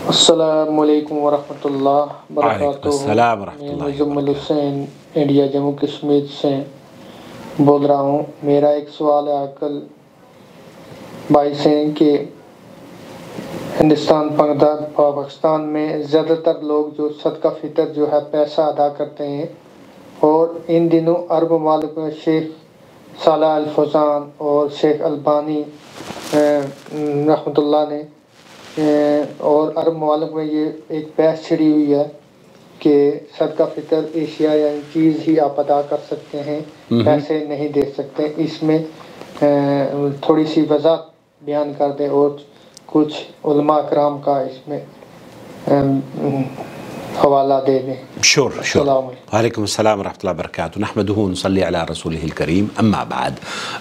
السلام علیکم ورحمۃ اللہ وبرکاتہ۔ السلام ورحمۃ میں اللہ مزمل وبرکاتہ۔ حسین انڈیا جموں کشمیر سے بول رہا ہوں۔ میرا ایک سوال ہے عقل بھائی سے کہ ہندوستان پاکستان میں زیادہ تر لوگ جو صدقہ فطر جو ہے پیسہ ادا کرتے ہیں، اور ان دنوں عرب ممالک میں شیخ صالح الفوزان اور شیخ البانی رحمۃ اللہ نے اور عرب ممالک میں یہ ایک بحث چھڑی ہوئی ہے کہ صدقہ فطر ایشیا یعنی چیز ہی آپ ادا کر سکتے ہیں، پیسے نہیں دے سکتے۔ اس میں تھوڑی سی وضاحت بیان کر دیں اور کچھ علماء اکرام کا اس میں حوالہ دے دیں۔ شور السلام علیکم۔ وعلیکم السلام ورحمۃ اللہ وبرکاتہ۔ نحمدہ و نصلی علی رسولہ الکریم، اما بعد۔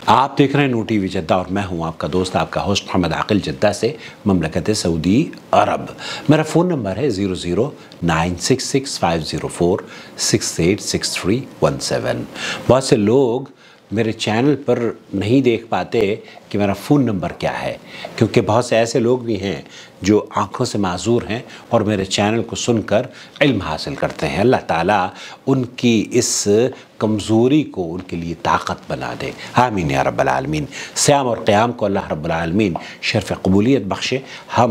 آپ دیکھ رہے ہیں نو ٹی وی جدہ اور میں ہوں آپ کا دوست، آپ کا ہوسٹ محمد عاقل، جدہ سے، مملکت سعودی عرب۔ میرا فون نمبر ہے 00966504686317۔ بہت سے لوگ میرے چینل پر نہیں دیکھ پاتے کہ میرا فون نمبر کیا ہے، کیونکہ بہت سے ایسے لوگ بھی ہیں جو آنکھوں سے معذور ہیں اور میرے چینل کو سن کر علم حاصل کرتے ہیں۔ اللہ تعالیٰ ان کی اس کمزوری کو ان کے لیے طاقت بنا دے، آمین یا رب العالمین۔ صیام اور قیام کو اللہ رب العالمین شرف قبولیت بخشے۔ ہم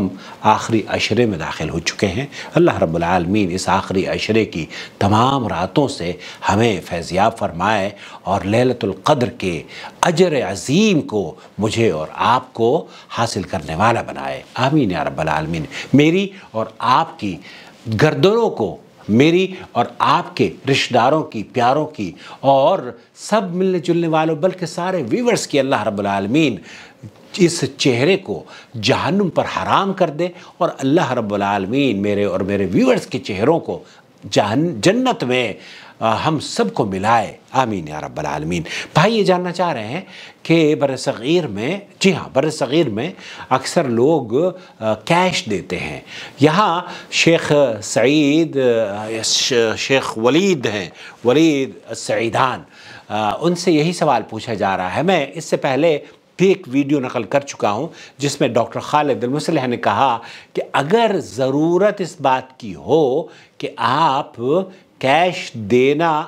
آخری عشرے میں داخل ہو چکے ہیں۔ اللہ رب العالمین اس آخری عشرے کی تمام راتوں سے ہمیں فیضیاب فرمائے اور لیلۃ القدر کے اجر عظیم کو مجھے اور آپ کو حاصل کرنے والا بنائے، آمین یا رب العالمین۔ میری اور آپ کی گردنوں کو، میری اور آپ کے رشتہ داروں کی، پیاروں کی، اور سب ملنے جلنے والوں بلکہ سارے ویورز کی اللہ رب العالمین اس چہرے کو جہنم پر حرام کر دے، اور اللہ رب العالمین میرے اور میرے ویورز کے چہروں کو جنت میں ہم سب کو ملائے، آمین یا رب العالمین۔ بھائی یہ جاننا چاہ رہے ہیں کہ برصغیر میں، جی ہاں، برصغیر میں اکثر لوگ کیش دیتے ہیں۔ یہاں شیخ سعید، شیخ ولید ہیں، ولید السعیدان، ان سے یہی سوال پوچھا جا رہا ہے۔ میں اس سے پہلے بھی ایک ویڈیو نقل کر چکا ہوں جس میں ڈاکٹر خالد المصلح نے کہا کہ اگر ضرورت اس بات کی ہو کہ آپ کیش دینا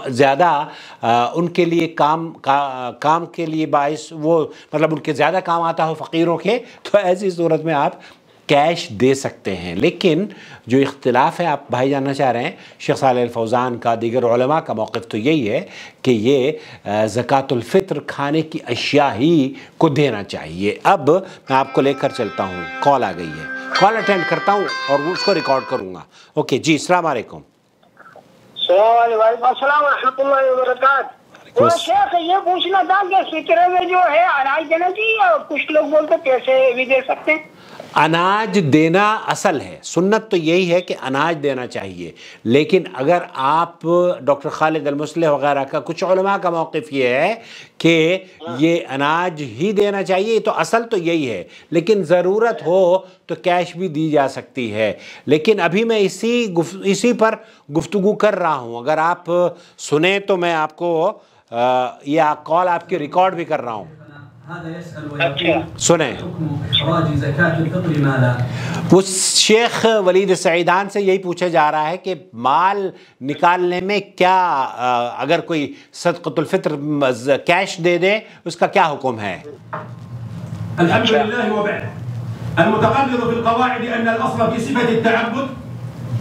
زیادہ ان کے لیے کام کے لیے باعث، وہ مطلب ان کے زیادہ کام آتا ہو فقیروں کے، تو ایسی صورت میں آپ کیش دے سکتے ہیں۔ لیکن جو اختلاف ہے، آپ بھائی جاننا چاہ رہے ہیں، شیخ صالح الفوزان کا، دیگر علماء کا موقف تو یہی ہے کہ یہ زکوٰۃ الفطر کھانے کی اشیاء ہی کو دینا چاہیے۔ اب میں آپ کو لے کر چلتا ہوں، کال آ گئی ہے، کال اٹینڈ کرتا ہوں اور اس کو ریکارڈ کروں گا۔ اوکے جی، السلام علیکم۔ وعلیکم السلام ورحمۃ اللہ وبرکاتہ۔ وہ شیخ یہ پوچھنا تھا کہ فطرے میں جو ہے اناج دینا چاہیے، اور کچھ لوگ بولتے پیسے بھی دے سکتے ہیں۔ اناج دینا اصل ہے، سنت تو یہی ہے کہ اناج دینا چاہیے، لیکن اگر آپ ڈاکٹر خالد المصلح وغیرہ کا، کچھ علماء کا موقف یہ ہے کہ یہ اناج ہی دینا چاہیے، تو اصل تو یہی ہے، لیکن ضرورت ہو تو کیش بھی دی جا سکتی ہے۔ لیکن ابھی میں اسی پر گفتگو کر رہا ہوں، اگر آپ سنیں تو میں آپ کو یہ کال آپ کی ریکارڈ بھی کر رہا ہوں، سنیں۔ وہ شیخ ولید سعیدان سے یہی پوچھا جا رہا ہے کہ مال نکالنے میں کیا، اگر کوئی صدقۃ الفطر کیش دے دے، اس کا کیا حکم ہے؟ الحمد لله وبعد المتقرر في القواعد أن الأصل في صفة التعبد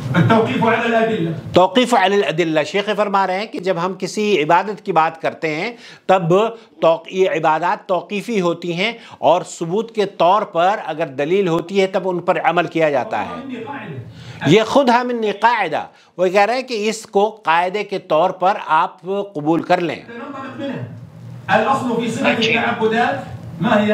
التوقيف على الأدلة۔ توقیف علی الادلہ، شیخ فرما رہے ہیں کہ جب ہم کسی عبادت کی بات کرتے ہیں تب یہ عبادات توقیفی ہوتی ہیں، اور ثبوت کے طور پر اگر دلیل ہوتی ہے تب ان پر عمل کیا جاتا ہے۔ یہ خود ہمیں قاعدہ، وہ کہہ رہے ہیں کہ اس کو قاعدے کے طور پر آپ قبول کر لیں۔ الأصل في صفة التعبدات ما هي؟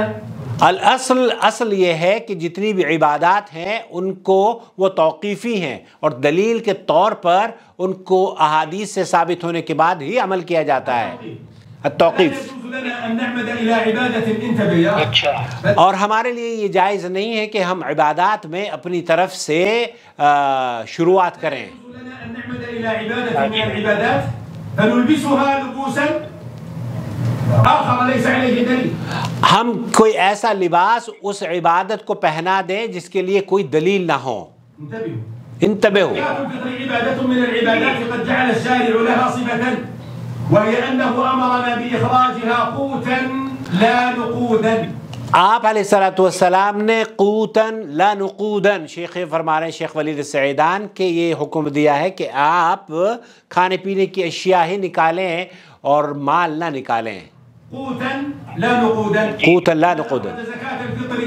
اصل یہ ہے کہ جتنی بھی عبادات ہیں ان کو وہ توقیفی ہیں، اور دلیل کے طور پر ان کو احادیث سے ثابت ہونے کے بعد ہی عمل کیا جاتا ہے، التوقیف۔ اور ہمارے لیے یہ جائز نہیں ہے کہ ہم عبادات میں اپنی طرف سے شروعات کریں۔ آخر ليس عليه دليل. ہم کوئی ایسا لباس اس عبادت کو پہنا دیں جس کے لیے کوئی دلیل نہ ہو. انتبہوا. زكاة الفطر عبادة من العبادات قد جعل الشارع لها صفة وهي أنه أمرنا بإخراجها قوتا لا نقودا. آپ علیہ السلام نے قوتاً لا نقوداً، شیخ فرما رہے ہیں شیخ ولید السعیدان کہ یہ حکم دیا ہے کہ آپ کھانے پینے کی اشیاء ہی نکالیں اور مال نہ نکالیں. قوتا لا نقودا. قوتاً لا نقوداً. زكاة الفطر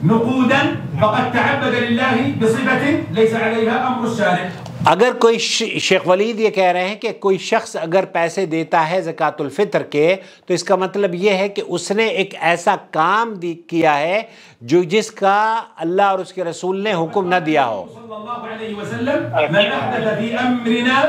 نقودا فقد تعبد لله بصفة ليس عليها أمر الشارع. اگر کوئی شیخ ولید یہ کہہ رہے ہیں کہ کوئی شخص اگر پیسے دیتا ہے زکوٰۃ الفطر کے تو اس کا مطلب یہ ہے کہ اس نے ایک ایسا کام کیا ہے جو جس کا اللہ اور اس کے رسول نے حکم نہ دیا ہو. صلی اللہ علیہ وسلم من احدث فی امرنا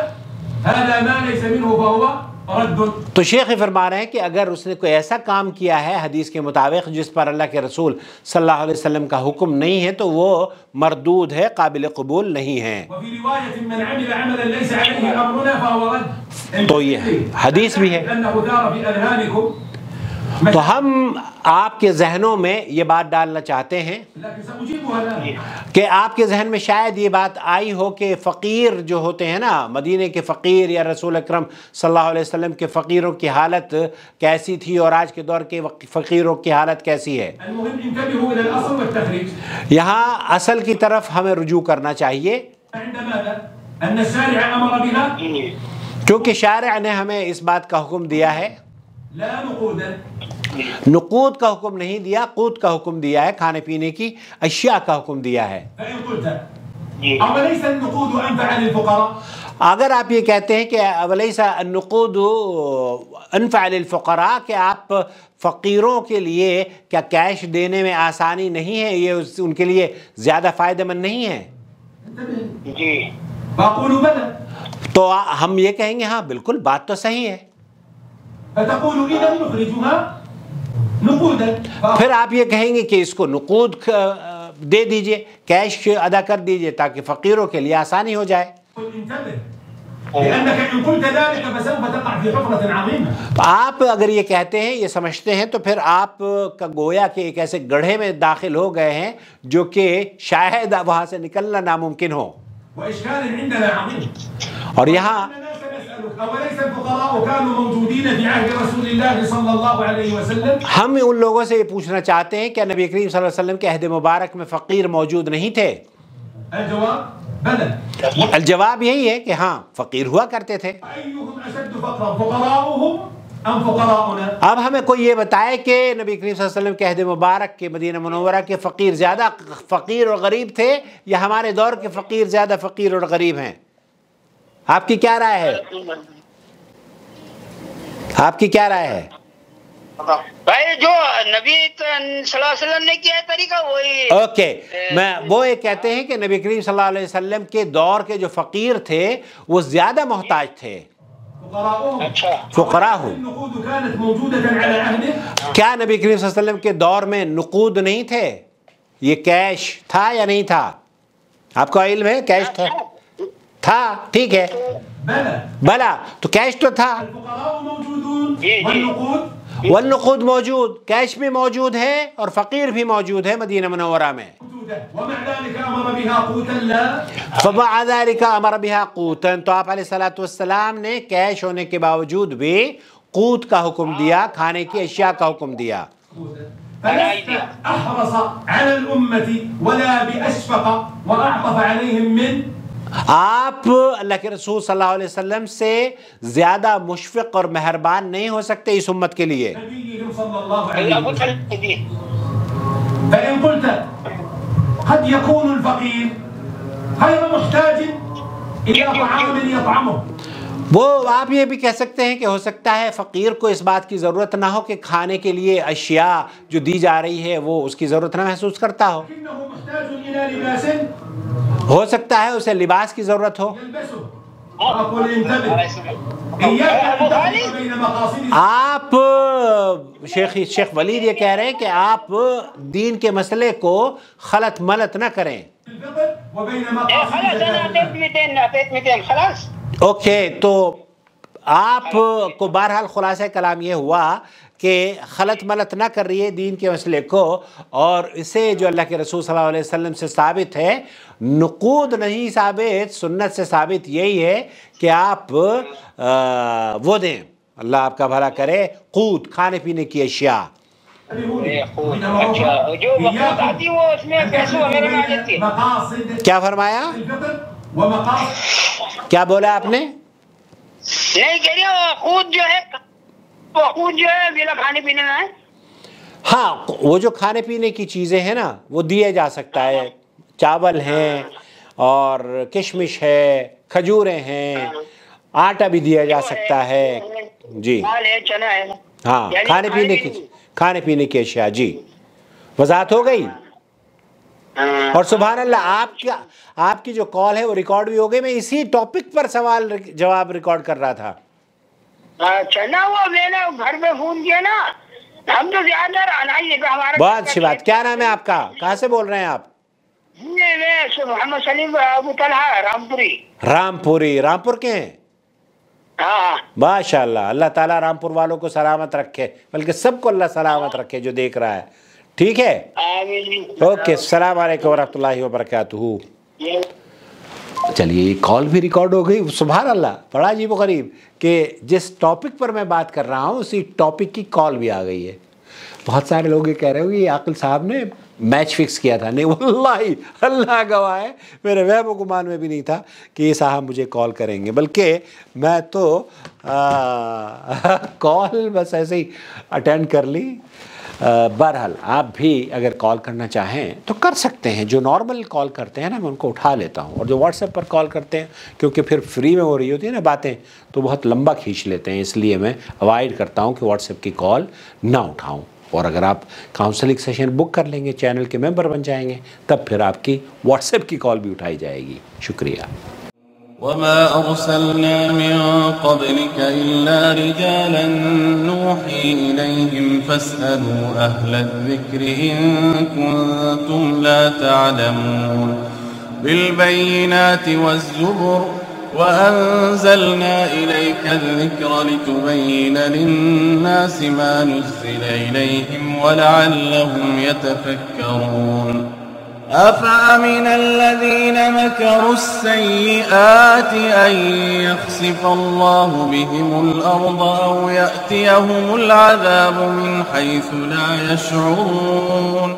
هذا ما ليس منه فهو رد. تو شیخ فرما رہے ہیں کہ اگر اس نے کوئی ایسا کام کیا ہے حدیث کے مطابق جس پر اللہ کے رسول صلی اللہ علیہ وسلم کا حکم نہیں ہے تو وہ مردود ہے، قابل قبول نہیں ہے. وفي رواية من عمل عملا ليس عليه امرنا فهو رد. تو یہ حدیث بھی ہے. انه دار في اذهانكم. تو ہم آپ کے ذہنوں میں یہ بات ڈالنا چاہتے ہیں لكن سأجيبها الآن. کہ آپ کے ذہن میں شاید یہ بات آئی ہو کہ فقیر جو ہوتے ہیں نا، مدینے کے فقیر یا رسول اکرم صلی اللہ علیہ وسلم کے فقیروں کی حالت کیسی تھی اور آج کے دور کے فقیروں کی حالت کیسی ہے. المهم انتبهوا إلى الأصل والتخريج. یہاں اصل کی طرف ہمیں رجوع کرنا چاہیے عند ماذا؟ أن الشارع أمر بها کیونکہ شارع نے ہمیں اس بات کا حکم دیا ہے. لا نقودا. نقود کا حکم نہیں دیا، قوت کا حکم دیا ہے، کھانے پینے کی اشیاء کا حکم دیا ہے. فإن قلت أوليس النقود أنفع للفقراء؟ اگر آپ یہ کہتے ہیں کہ ولیس النقود انفع للفقراء کہ آپ فقیروں کے لیے کیا کیش دینے میں آسانی نہیں ہے، یہ ان کے لیے زیادہ فائدہ مند نہیں ہے، جی فأقول بلى. تو ہم یہ کہیں گے ہاں بالکل بات تو صحیح ہے. فتقول إذا نخرجها نقودا. پھر آپ یہ کہیں گے کہ اس کو نقود دے دیجئے، کیش ادا کر دیجئے تاکہ فقیروں کے لیے آسانی ہو جائے. انتبه لأنك إن قلت ذلك فسوف تقع في حفرة عظيمة. آپ اگر یہ کہتے ہیں، یہ سمجھتے ہیں، تو پھر آپ کا گویا کہ ایک ایسے گڑھے میں داخل ہو گئے ہیں جو کہ شاید وہاں سے نکلنا ناممکن ہو. وإشكال عندنا عظيم. اور یہاں أوليس الفقراء كانوا موجودين في عهد رسول الله صلى الله عليه وسلم؟ ہم ان لوگوں سے یہ پوچھنا چاہتے ہیں کہ نبی کریم صلی اللہ علیہ وسلم کے عہد مبارک میں فقیر موجود نہیں تھے. الجواب بلى. الجواب یہی ہے کہ ہاں فقیر ہوا کرتے تھے. أيهم أشد فقرا فقراؤهم أم فقراؤنا؟ اب ہمیں کوئی یہ بتائے کہ نبی کریم صلی اللہ علیہ وسلم کے عہد مبارک کے مدینہ منورہ کے فقیر زیادہ فقیر اور غریب تھے یا ہمارے دور کے فقیر زیادہ فقیر اور غریب ہیں؟ آپ کی کیا رائے ہے؟ آپ کی کیا رائے ہے؟ بھائی جو نبی صلی اللہ علیہ وسلم نے کیا ہے طریقہ وہی. اوکے، وہ یہ کہتے ہیں کہ نبی کریم صلی اللہ علیہ وسلم کے دور کے جو فقیر تھے وہ زیادہ محتاج تھے. اچھا فقراء ہوں. النقود كانت موجودة على عهده. کیا نبی کریم صلی اللہ علیہ وسلم کے دور میں نقود نہیں تھے؟ یہ کیش تھا یا نہیں تھا؟ آپ کو علم ہے کیش تھا؟ ٹھیک ہے، بلا تو کیش تو تھا. الفقراء موجودون والنقود والنقود موجود، کیش بھی موجود ہے اور فقیر بھی موجود ہے مدینہ منورہ میں. ومع ذلك أمر بها قوتا لا. فمع ذلك امر بها قوتا، تو آپ علیہ السلام نے کیش ہونے کے باوجود بھی قوت کا حکم دیا، کھانے کی اشیاء کا حکم دیا. فلست أحرص على الأمة ولا بأشفق وأعطف عليهم من. آپ اللہ کے رسول صلی اللہ علیہ وسلم سے زیادہ مشفق اور مہربان نہیں ہو سکتے اس امت کے لیے. نبيهم صلى الله عليه وسلم. فإن قلت قد يكون الفقير غير محتاج إلى طعام يطعمه. وہ آپ یہ بھی کہہ سکتے ہیں کہ ہو سکتا ہے فقیر کو اس بات کی ضرورت نہ ہو کہ کھانے کے لیے اشیاء جو دی جا رہی ہے وہ اس کی ضرورت نہ محسوس کرتا ہو. لكنه محتاج إلى لباس ہو سکتا ہے اسے لباس کی ضرورت ہو. يلبسه. أقول انتبه إياك أن تخلط بين مقاصد. آپ شیخ ولید یہ کہہ رہے ہیں کہ آپ دین کے مسئلے کو خلط ملط نہ کریں. الفطر وبين خلاص انا اعطيت 200 خلاص. اوکے، تو آپ کو بہرحال خلاصہ کلام یہ ہوا کہ خلط ملط نہ کر رہی ہے دین کے مسئلے کو، اور اسے جو اللہ کے رسول صلی اللہ علیہ وسلم سے ثابت ہے، نقود نہیں ثابت، سنت سے ثابت یہی ہے کہ آپ وہ دیں، اللہ آپ کا بھلا کرے، قوت، کھانے پینے کی اشیاء۔ کیا فرمایا؟ کیا بولا آپ نے؟ نہیں کہہ رہی ہوں خود جو ہے، خود جو ہے میرا کھانے پینے میں ہے۔ ہاں، وہ جو کھانے پینے کی چیزیں ہیں نا وہ دیا جا سکتا ہے، چاول ہیں اور کشمش ہے، کھجوریں ہیں، آٹا بھی دیا جا سکتا ہے، جی چنا ہے، ہاں، کھانے پینے کی اشیاء، جی وضاحت ہو گئی۔ اور سبحان اللہ، آپ کی جو کال ہے وہ ریکارڈ بھی ہو گئی، میں اسی ٹاپک پر سوال جواب ریکارڈ کر رہا تھا۔ اچھا، نہ وہ میں نے گھر میں فون کیا نا، ہم تو زیادہ ہمارا بہت اچھی بات۔ کیا نام ہے آپ کا؟ کہاں سے بول رہے ہیں آپ؟ میں محمد سلیم ابو طلحہ، رامپوری۔ رامپور کے ہیں؟ ہاں ماشاء اللہ، اللہ تعالیٰ رامپور والوں کو سلامت رکھے، بلکہ سب کو اللہ سلامت رکھے جو دیکھ رہا ہے، ٹھیک ہے؟ اوکے، السلام علیکم ورحمۃ اللہ وبرکاتہ۔ چلیے، یہ کال بھی ریکارڈ ہو گئی، سبحان اللہ، بڑا عجیب و غریب کہ جس ٹاپک پر میں بات کر رہا ہوں اسی ٹاپک کی کال بھی آ گئی ہے۔ بہت سارے لوگ یہ کہہ رہے ہو کہ یہ عاقل صاحب نے میچ فکس کیا تھا، نہیں واللہ اللہ گواہ ہے، میرے وہم و گمان میں بھی نہیں تھا کہ یہ صاحب مجھے کال کریں گے، بلکہ میں تو کال بس ایسے ہی اٹینڈ کر لی۔ بہرحال آپ بھی اگر کال کرنا چاہیں تو کر سکتے ہیں، جو نارمل کال کرتے ہیں نا میں ان کو اٹھا لیتا ہوں، اور جو واٹس ایپ پر کال کرتے ہیں کیونکہ پھر فری میں ہو رہی ہوتی ہے نا باتیں تو بہت لمبا کھینچ لیتے ہیں، اس لیے میں اوائڈ کرتا ہوں کہ واٹس ایپ کی کال نہ اٹھاؤں۔ اور اگر آپ کاؤنسلنگ سیشن بک کر لیں گے، چینل کے ممبر بن جائیں گے، تب پھر آپ کی واٹس ایپ کی کال بھی اٹھائی جائے گی۔ شکریہ۔ وما أرسلنا من قبلك إلا رجالا نوحي إليهم فاسألوا أهل الذكر إن كنتم لا تعلمون بالبينات والزبر وأنزلنا إليك الذكر لتبين للناس ما نزل إليهم ولعلهم يتفكرون أفأمن الذين مكروا السيئات أن يخسف الله بهم الأرض أو يأتيهم العذاب من حيث لا يشعرون